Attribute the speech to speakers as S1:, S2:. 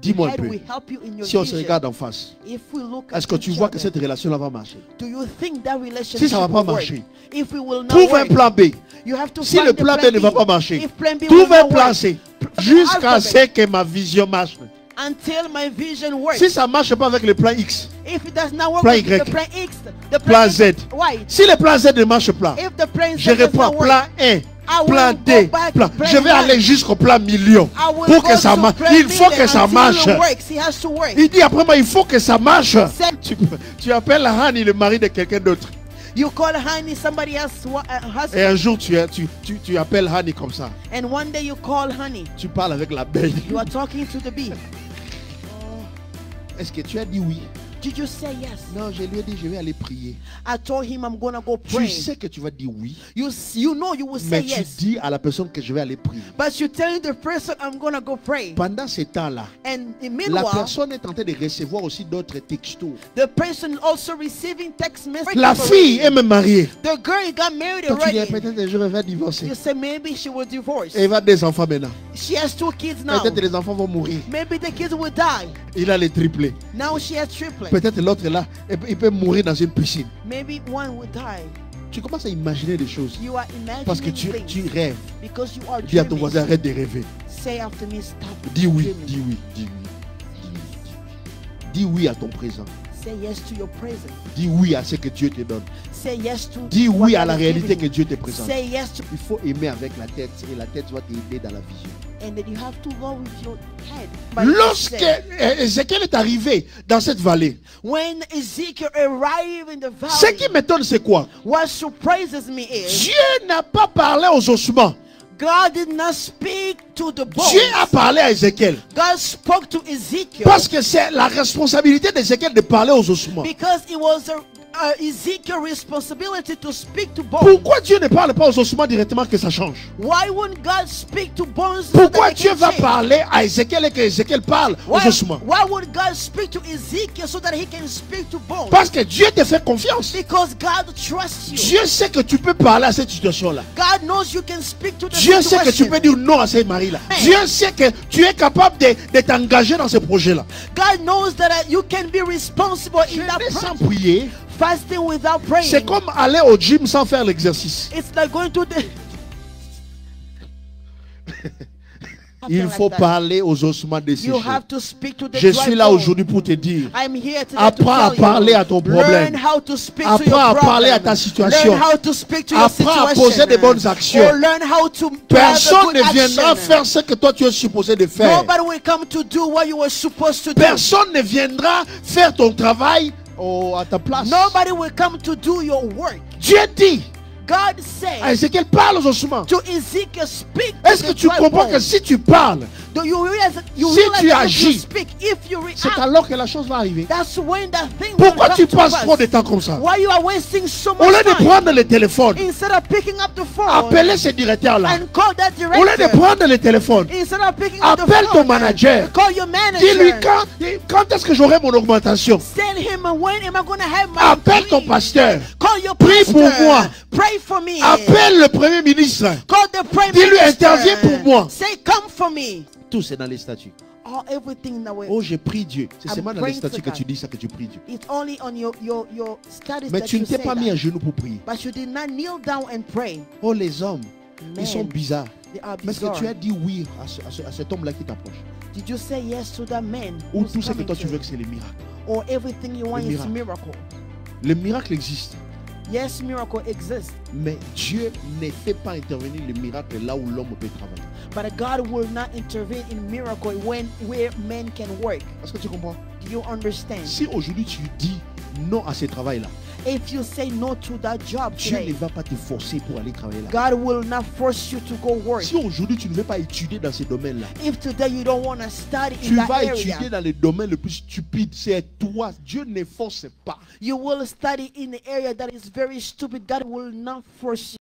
S1: Dis-moi un
S2: head
S1: peu.
S2: will help you in your
S1: Si on se
S2: vision.
S1: regarde en face,
S2: If we look
S1: est-ce
S2: at
S1: que tu
S2: each
S1: vois que
S2: other,
S1: cette relation-là va marcher?
S2: do you think that relationship
S1: Si ça va pas
S2: will work?
S1: marcher,
S2: If we will not
S1: trouve un
S2: work,
S1: plan B.
S2: you have to
S1: Si
S2: find
S1: le
S2: the
S1: plan B ne va pas marcher,
S2: If plan B will
S1: trouve un
S2: not
S1: plan
S2: work,
S1: C. Jusqu'à ce que ma vision marche.
S2: until my vision works.
S1: Si ça ne marche pas avec le plan X,
S2: If it does not work
S1: Plan
S2: with
S1: Y,
S2: the plan X, the
S1: plan
S2: plan
S1: Z.
S2: Why?
S1: Si le plan Z ne marche pas,
S2: If the plan
S1: je
S2: Z does
S1: reprends
S2: not work,
S1: plan 1,
S2: I
S1: plan
S2: will
S1: D,
S2: go back
S1: plan.
S2: to plan
S1: Je vais aller
S2: one.
S1: jusqu'au plan million
S2: I will
S1: pour
S2: go
S1: que ça
S2: to
S1: marche.
S2: plan
S1: Il faut
S2: million
S1: que ça
S2: until
S1: marche.
S2: it works. It has to work.
S1: Il dit après moi, il faut que ça marche.
S2: Say-
S1: Tu appelles Hani, le mari de quelqu'un d'autre.
S2: You call honey somebody else's husband,
S1: Et un jour, tu appelles Hani comme ça.
S2: and one day you call honey.
S1: Tu parles avec l'abeille.
S2: You are talking to the bee.
S1: Est-ce que tu as dit oui?
S2: Did you say yes?
S1: Non, je lui ai dit, je vais aller prier.
S2: I told him I'm gonna go
S1: Tu
S2: pray.
S1: sais que tu vas dire oui,
S2: You know you will say
S1: mais tu
S2: yes,
S1: dis à la personne que je vais aller prier.
S2: but you tell the person I'm gonna go pray.
S1: Pendant ce temps-là,
S2: And
S1: la
S2: meanwhile,
S1: personne est en train de recevoir aussi d'autres textos.
S2: the person also receiving text messages.
S1: La fille est même mariée.
S2: The girl got married
S1: Toi, tu dis
S2: already.
S1: peut-être un jour elle va divorcer.
S2: You say maybe she will divorce.
S1: Et il va avoir des enfants maintenant.
S2: She has 2 kids now.
S1: Peut-être les enfants vont mourir.
S2: Maybe the kids will die.
S1: Il a les triplés.
S2: Now she has triplets.
S1: Peut-être l'autre là, il peut mourir dans une piscine.
S2: Maybe one will die.
S1: Tu commences à imaginer des choses.
S2: You are imagining
S1: Parce que tu
S2: things
S1: rêves.
S2: because you are
S1: Dis à ton
S2: dreaming.
S1: voisin, arrête de rêver.
S2: Say after me, stop
S1: Dis oui,
S2: dreaming.
S1: dis oui, dis oui. Dis oui à ton présent.
S2: Say yes to your present.
S1: Dis oui à ce que Dieu te donne.
S2: Say yes to
S1: Dis oui
S2: what
S1: à la
S2: God is
S1: réalité
S2: giving
S1: que
S2: you.
S1: Dieu te présente.
S2: Say yes to,
S1: Il faut aimer avec la tête et la tête va t'aider dans la vision.
S2: and then you have to go with your head.
S1: Lorsque Ézéchiel est arrivé dans cette vallée,
S2: When Ezekiel arrived in the
S1: ce
S2: valley,
S1: qui m'étonne c'est quoi?
S2: what surprises me is
S1: Dieu n'a pas parlé aux ossements.
S2: God did not speak to the bones.
S1: Dieu a parlé à Ézéchiel.
S2: God spoke to Ezekiel
S1: Parce que c'est la responsabilité d'Ézéchiel de parler aux ossements.
S2: because it was Ezekiel's responsibility to speak to bones.
S1: Pourquoi Dieu ne parle pas aux ossements directement que ça change?
S2: Why wouldn't God speak to bones? so
S1: Pourquoi
S2: that they
S1: Dieu
S2: can
S1: va
S2: change?
S1: parler à Ézéchiel et que Ézéchiel parle aux ossements?
S2: Why would God speak to Ezekiel so that he can speak to bones?
S1: Parce que Dieu te fait confiance.
S2: Because God trusts you.
S1: Dieu sait que tu peux parler à cette situation-là.
S2: God knows you can speak to the
S1: Dieu sait que tu
S2: situation.
S1: peux dire non à ce mari-là.
S2: Amen.
S1: Dieu sait que tu es capable de t'engager dans ce projet-là.
S2: God knows that you can be responsible in that
S1: Jeûner sans
S2: project.
S1: prier,
S2: Fasting without praying.
S1: c'est comme aller au gym sans faire l'exercice.
S2: It's like going to the
S1: Il faut parler aux ossements desséchés.
S2: You have to speak to the
S1: Je
S2: dry
S1: suis là
S2: bones.
S1: aujourd'hui pour te dire,
S2: I'm here today
S1: apprends à
S2: to tell
S1: parler
S2: you.
S1: à ton problème.
S2: Learn how to speak to
S1: Apprends
S2: your
S1: à parler à
S2: problem.
S1: ta situation.
S2: Learn how to speak to your
S1: Apprends à
S2: situation.
S1: poser des bonnes actions.
S2: Or learn how to have a
S1: Personne
S2: good
S1: ne viendra
S2: action.
S1: faire ce que toi tu es supposé de faire.
S2: Nobody will come to do what you were supposed to do.
S1: Personne ne viendra faire ton travail à ta place.
S2: Nobody will come to do your work.
S1: Dieu dit
S2: God
S1: à
S2: said
S1: Ézéchiel, parle aux ossements.
S2: to Ezekiel, speak
S1: Est-ce
S2: to
S1: que
S2: the
S1: tu
S2: dry
S1: comprends
S2: bones.
S1: que si tu parles,
S2: Do you realize that
S1: Si
S2: realize
S1: tu
S2: that if
S1: agis,
S2: you speak, if you
S1: c'est
S2: react,
S1: alors que la chose va arriver?
S2: that's when that thing
S1: Pourquoi
S2: will
S1: tu
S2: come to
S1: passes
S2: pass.
S1: trop de temps comme ça?
S2: Why you are wasting so
S1: Au lieu
S2: much
S1: de
S2: time?
S1: prendre le téléphone,
S2: Instead of picking up the phone
S1: appelez ce directeur-là.
S2: and call that
S1: Au lieu de
S2: director,
S1: prendre le téléphone,
S2: instead of picking up the
S1: appelle
S2: phone,
S1: ton manager.
S2: call your
S1: Dis-lui
S2: manager.
S1: quand est-ce que j'aurai mon augmentation?
S2: Tell him when am I going to have my
S1: Appelle ton
S2: increase?
S1: pasteur.
S2: Call your
S1: Prie
S2: pastor.
S1: pour moi.
S2: Pray for me.
S1: Appelle le premier ministre.
S2: Call the prime
S1: Dis-lui,
S2: minister.
S1: interviens pour moi.
S2: Say come for me.
S1: Tout c'est dans les statuts.
S2: All everything that way.
S1: Oh, j'ai pris Dieu. C'est
S2: I'm
S1: seulement dans les
S2: praying to
S1: statuts que
S2: God.
S1: tu dis ça que tu pries Dieu.
S2: It's only on your status
S1: Mais
S2: that
S1: tu ne
S2: you
S1: t'es
S2: say
S1: pas mis à
S2: that.
S1: genoux pour prier.
S2: But you did not kneel down and pray.
S1: Oh, les hommes,
S2: Man,
S1: ils sont bizarres.
S2: they are
S1: Parce que
S2: bizarre.
S1: tu as dit oui à cet homme-là qui t'approche.
S2: Did you say yes to that man?
S1: Ou
S2: who's
S1: tout ce que
S2: coming
S1: toi
S2: to
S1: tu veux
S2: you?
S1: que c'est les miracles.
S2: Or everything you want
S1: Le
S2: is
S1: miracle.
S2: miracle.
S1: Le miracle existe.
S2: Yes, miracle exists.
S1: Mais Dieu ne fait pas intervenir le miracle là où l'homme peut travailler.
S2: But God will not intervene in miracle where men can work.
S1: Est-ce que tu comprends?
S2: Do you understand?
S1: Si aujourd'hui tu dis non à ce travail-là,
S2: If you say no to that job
S1: Dieu ne
S2: today,
S1: va pas te forcer pour aller travailler là.
S2: God will not force you to go work.
S1: Si aujourd'hui tu ne veux pas étudier dans ce domaine-là,
S2: If today you don't want to study
S1: tu
S2: in that
S1: vas
S2: area,
S1: étudier dans le domaine le plus stupide. C'est toi. Dieu ne force pas.
S2: you will study in the area that is very stupid. God will not force you.